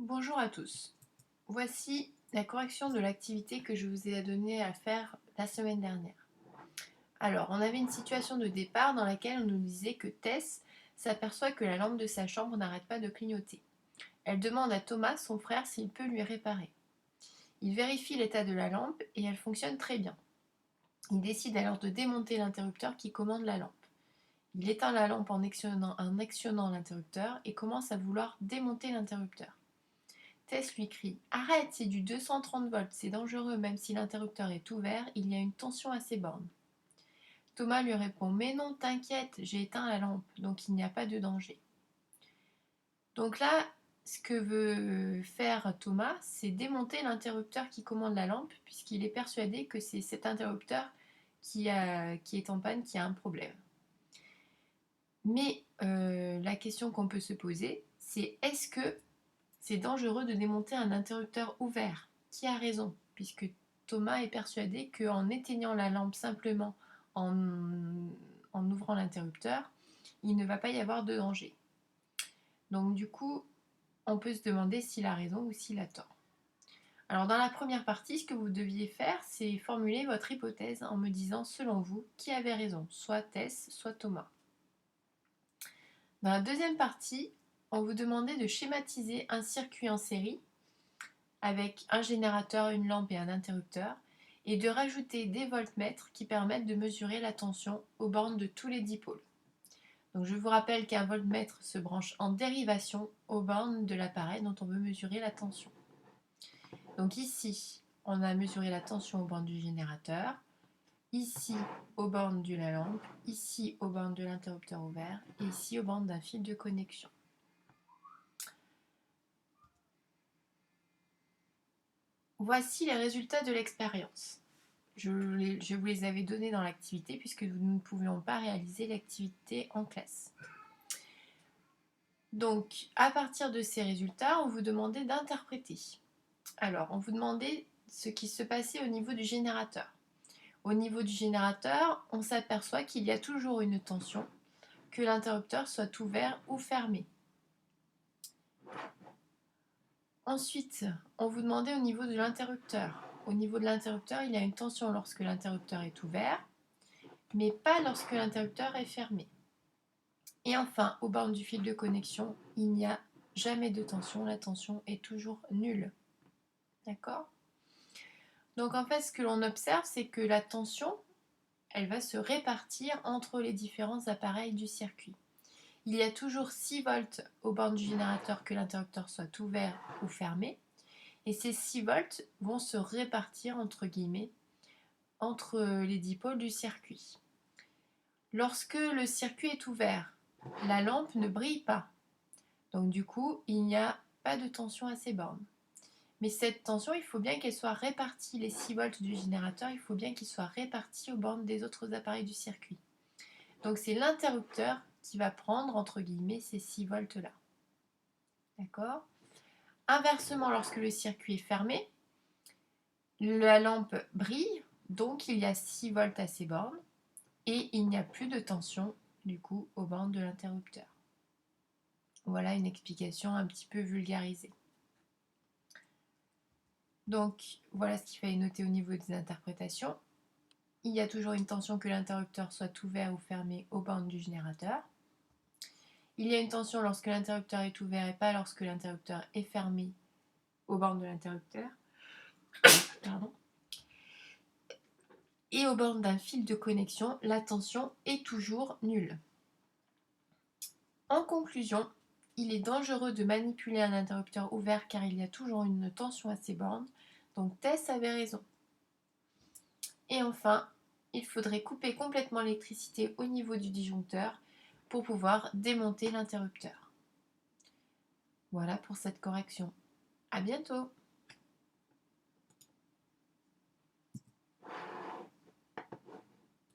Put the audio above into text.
Bonjour à tous. Voici la correction de l'activité que je vous ai donnée à faire la semaine dernière. Alors, on avait une situation de départ dans laquelle on nous disait que Tess s'aperçoit que la lampe de sa chambre n'arrête pas de clignoter. Elle demande à Thomas, son frère, s'il peut lui réparer. Il vérifie l'état de la lampe et elle fonctionne très bien. Il décide alors de démonter l'interrupteur qui commande la lampe. Il éteint la lampe en actionnant l'interrupteur et commence à vouloir démonter l'interrupteur. Tess lui crie: Arrête, c'est du 230 volts, c'est dangereux, même si l'interrupteur est ouvert, il y a une tension à ces bornes. Thomas lui répond: Mais non, t'inquiète, j'ai éteint la lampe, donc il n'y a pas de danger. Donc là, ce que veut faire Thomas, c'est démonter l'interrupteur qui commande la lampe, puisqu'il est persuadé que c'est cet interrupteur qui est en panne, qui a un problème. Mais la question qu'on peut se poser, c'est est-ce que c'est dangereux de démonter un interrupteur ouvert? Qui a raison? Puisque Thomas est persuadé qu'en éteignant la lampe simplement en, en ouvrant l'interrupteur, il ne va pas y avoir de danger. Donc du coup, on peut se demander s'il a raison ou s'il a tort. Alors dans la première partie, ce que vous deviez faire, c'est formuler votre hypothèse en me disant, selon vous, qui avait raison, soit Tess, soit Thomas. Dans la deuxième partie, on vous demandait de schématiser un circuit en série avec un générateur, une lampe et un interrupteur, et de rajouter des voltmètres qui permettent de mesurer la tension aux bornes de tous les dipôles. Donc je vous rappelle qu'un voltmètre se branche en dérivation aux bornes de l'appareil dont on veut mesurer la tension. Donc ici, on a mesuré la tension aux bornes du générateur, ici aux bornes de la lampe, ici aux bornes de l'interrupteur ouvert, et ici aux bornes d'un fil de connexion. Voici les résultats de l'expérience. Je vous les avais donnés dans l'activité puisque nous ne pouvions pas réaliser l'activité en classe. Donc, à partir de ces résultats, on vous demandait d'interpréter. Alors, on vous demandait ce qui se passait au niveau du générateur. Au niveau du générateur, on s'aperçoit qu'il y a toujours une tension, que l'interrupteur soit ouvert ou fermé. Ensuite, on vous demandait au niveau de l'interrupteur. Au niveau de l'interrupteur, il y a une tension lorsque l'interrupteur est ouvert, mais pas lorsque l'interrupteur est fermé. Et enfin, aux bornes du fil de connexion, il n'y a jamais de tension, la tension est toujours nulle. D'accord? Donc en fait, ce que l'on observe, c'est que la tension, elle va se répartir entre les différents appareils du circuit. Il y a toujours 6 volts aux bornes du générateur, que l'interrupteur soit ouvert ou fermé, et ces 6 volts vont se répartir entre guillemets entre les dipôles du circuit. Lorsque le circuit est ouvert, la lampe ne brille pas. Donc du coup, il n'y a pas de tension à ces bornes. Mais cette tension, il faut bien qu'elle soit répartie. Les 6 volts du générateur, il faut bien qu'ils soient répartis aux bornes des autres appareils du circuit. Donc c'est l'interrupteur qui va prendre, entre guillemets, ces 6 volts-là. D'accord? Inversement, lorsque le circuit est fermé, la lampe brille, donc il y a 6 volts à ces bornes, et il n'y a plus de tension, du coup, aux bornes de l'interrupteur. Voilà une explication un petit peu vulgarisée. Donc voilà ce qu'il fallait noter au niveau des interprétations. Il y a toujours une tension que l'interrupteur soit ouvert ou fermé aux bornes du générateur. Il y a une tension lorsque l'interrupteur est ouvert et pas lorsque l'interrupteur est fermé aux bornes de l'interrupteur. Pardon. Et aux bornes d'un fil de connexion, la tension est toujours nulle. En conclusion, il est dangereux de manipuler un interrupteur ouvert car il y a toujours une tension à ces bornes, donc Tess avait raison. Et enfin, il faudrait couper complètement l'électricité au niveau du disjoncteur pour pouvoir démonter l'interrupteur. Voilà pour cette correction. À bientôt!